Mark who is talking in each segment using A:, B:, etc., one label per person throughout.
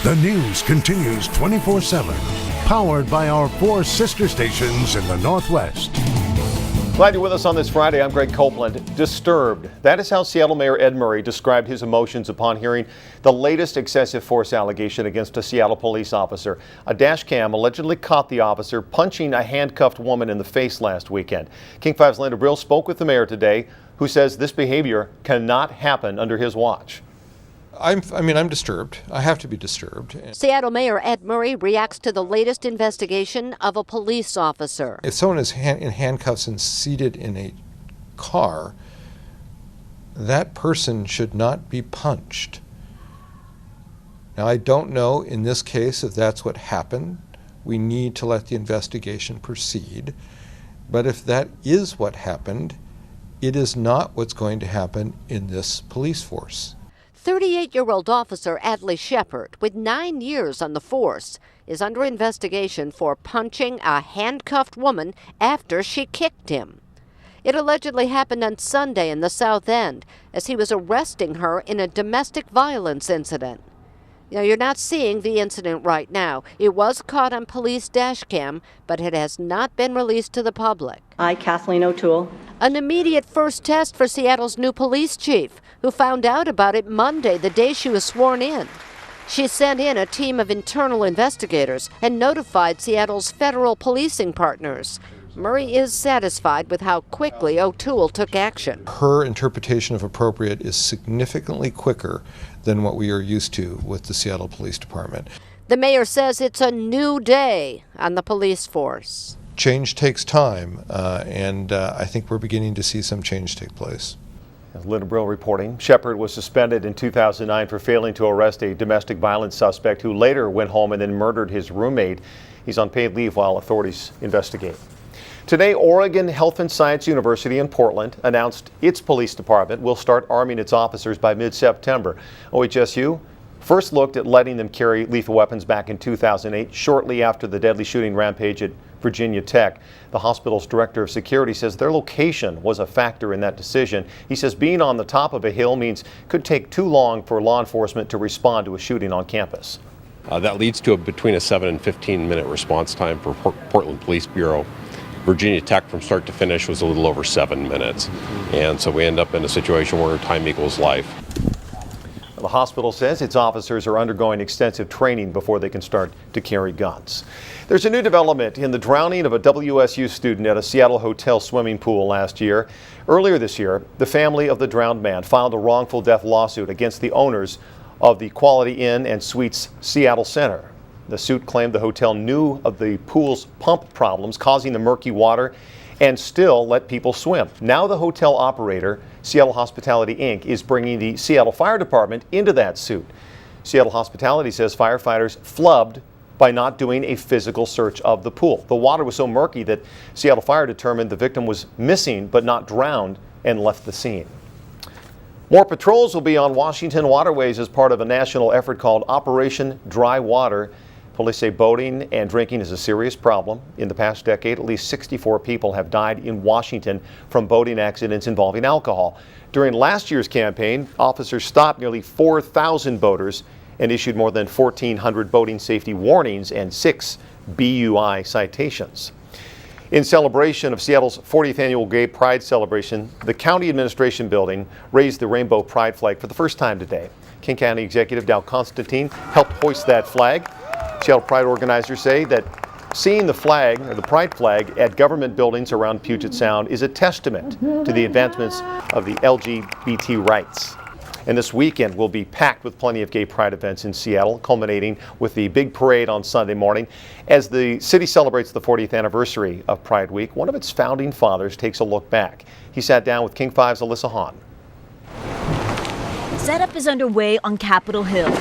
A: The news continues 24/7, powered by our 4 sister stations in the Northwest.
B: Glad you're with us on this Friday. I'm Greg Copeland. Disturbed. That is how Seattle Mayor Ed Murray described his emotions upon hearing the latest excessive force allegation against a Seattle police officer. A dash cam allegedly caught the officer punching a handcuffed woman in the face last weekend. King 5's Linda Brill spoke with the mayor today, who says this behavior cannot happen under his watch.
C: I'm disturbed. I have to be disturbed.
D: Seattle Mayor Ed Murray reacts to the latest investigation of a police officer.
C: If someone is in handcuffs and seated in a car, that person should not be punched. Now, I don't know in this case if that's what happened. We need to let the investigation proceed. But if that is what happened, it is not what's going to happen in this police force.
D: 38-year-old officer Adley Shepard, with 9 years on the force, is under investigation for punching a handcuffed woman after she kicked him. It allegedly happened on Sunday in the South End as he was arresting her in a domestic violence incident. Now, you're not seeing the incident right now. It was caught on police dash cam, but it has not been released to the public.
E: I, Kathleen O'Toole.
D: An immediate first test for Seattle's new police chief, who found out about it Monday, the day she was sworn in. She sent in a team of internal investigators and notified Seattle's federal policing partners. Murray is satisfied with how quickly O'Toole took action.
C: Her interpretation of appropriate is significantly quicker than what we are used to with the Seattle Police Department.
D: The mayor says it's a new day on the police force.
C: Change takes time, and I think we're beginning to see some change take place.
B: As Linda Brill reporting, Shepard was suspended in 2009 for failing to arrest a domestic violence suspect who later went home and then murdered his roommate. He's on paid leave while authorities investigate. Today, Oregon Health and Science University in Portland announced its police department will start arming its officers by mid-September. OHSU first looked at letting them carry lethal weapons back in 2008, shortly after the deadly shooting rampage at Virginia Tech. The hospital's director of security says their location was a factor in that decision. He says being on the top of a hill means it could take too long for law enforcement to respond to a shooting on campus.
F: That leads to between a 7 and 15-minute response time for Portland Police Bureau. Virginia Tech from start to finish was a little over 7 minutes. And so we end up in a situation where time equals life.
B: The hospital says its officers are undergoing extensive training before they can start to carry guns. There's a new development in the drowning of a WSU student at a Seattle hotel swimming pool last year. Earlier this year, the family of the drowned man filed a wrongful death lawsuit against the owners of the Quality Inn and Suites Seattle Center. The suit claimed the hotel knew of the pool's pump problems causing the murky water and still let people swim. Now the hotel operator, Seattle Hospitality Inc., is bringing the Seattle Fire Department into that suit. Seattle Hospitality says firefighters flubbed by not doing a physical search of the pool. The water was so murky that Seattle Fire determined the victim was missing but not drowned and left the scene. More patrols will be on Washington waterways as part of a national effort called Operation Dry Water. Police say boating and drinking is a serious problem. In the past decade, at least 64 people have died in Washington from boating accidents involving alcohol. During last year's campaign, officers stopped nearly 4,000 boaters and issued more than 1,400 boating safety warnings and 6 BUI citations. In celebration of Seattle's 40th annual Gay Pride celebration, the County Administration Building raised the rainbow pride flag for the first time today. King County Executive Dow Constantine helped hoist that flag. Seattle Pride organizers say that seeing the flag, or the pride flag, at government buildings around Puget Sound is a testament to the advancements of the LGBT rights. And this weekend will be packed with plenty of gay pride events in Seattle, culminating with the big parade on Sunday morning. As the city celebrates the 40th anniversary of Pride Week, one of its founding fathers takes a look back. He sat down with King 5's Alyssa Hahn.
G: Setup is underway on Capitol Hill.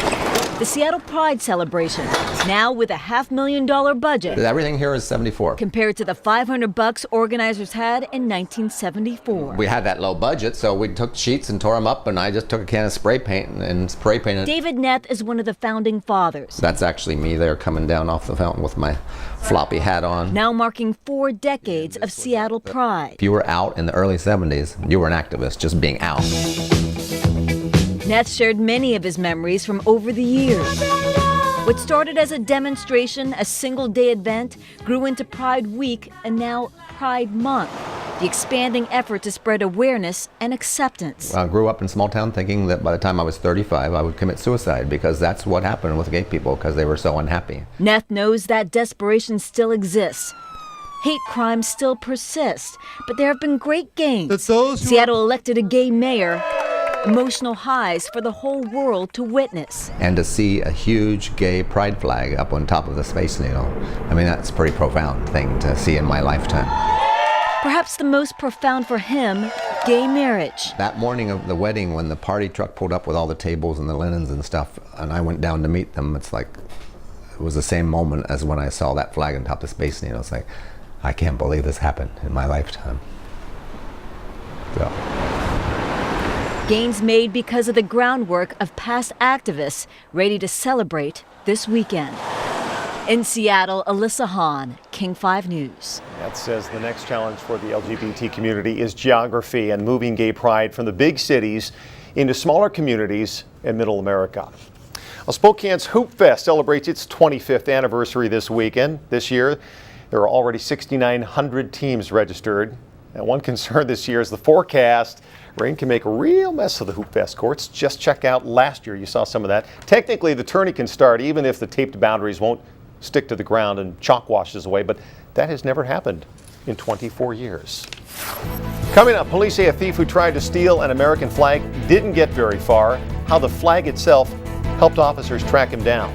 G: The Seattle Pride celebration, now with a $500,000 budget.
H: Everything here is $74.
G: Compared to the $500 organizers had in 1974.
H: We had that low budget, so we took sheets and tore them up, and I just took a can of spray paint and spray painted.
G: David Neth is one of the founding fathers.
H: That's actually me there coming down off the fountain with my floppy hat on.
G: Now marking 4 decades of Seattle Pride.
H: If you were out in the early 70s, you were an activist, just being out.
G: Neth shared many of his memories from over the years. What started as a demonstration, a single-day event, grew into Pride Week and now Pride Month, the expanding effort to spread awareness and acceptance.
H: I grew up in a small town thinking that by the time I was 35, I would commit suicide because that's what happened with gay people because they were so unhappy.
G: Neff knows that desperation still exists. Hate crimes still persist, but there have been great gains. Seattle elected a gay mayor. Emotional highs for the whole world to witness.
H: And to see a huge gay pride flag up on top of the Space Needle, I mean, that's a pretty profound thing to see in my lifetime.
G: Perhaps the most profound for him, gay marriage.
H: That morning of the wedding, when the party truck pulled up with all the tables and the linens and stuff, and I went down to meet them, it's like, it was the same moment as when I saw that flag on top of the Space Needle. It's like, I can't believe this happened in my lifetime. So.
G: Gains made because of the groundwork of past activists ready to celebrate this weekend. In Seattle, Alyssa Hahn, King 5 News.
B: That says the next challenge for the LGBT community is geography and moving gay pride from the big cities into smaller communities in Middle America. Well, Spokane's Hoop Fest celebrates its 25th anniversary this weekend. This year, there are already 6,900 teams registered. And one concern this year is the forecast. Rain can make a real mess of the Hoop Fest courts. Just check out last year. You saw some of that. Technically, the tourney can start even if the taped boundaries won't stick to the ground and chalk washes away, but that has never happened in 24 years. Coming up, police say a thief who tried to steal an American flag didn't get very far. How the flag itself helped officers track him down.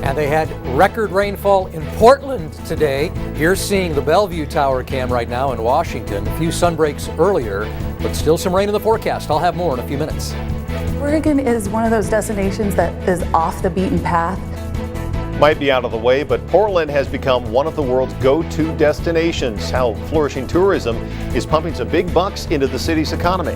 E: And they had record rainfall in Portland today. You're seeing the Bellevue Tower cam right now in Washington. A few sunbreaks earlier, but still some rain in the forecast. I'll have more in a few minutes.
I: Oregon is one of those destinations that is off the beaten path.
B: Might be out of the way, but Portland has become one of the world's go-to destinations. How flourishing tourism is pumping some big bucks into the city's economy.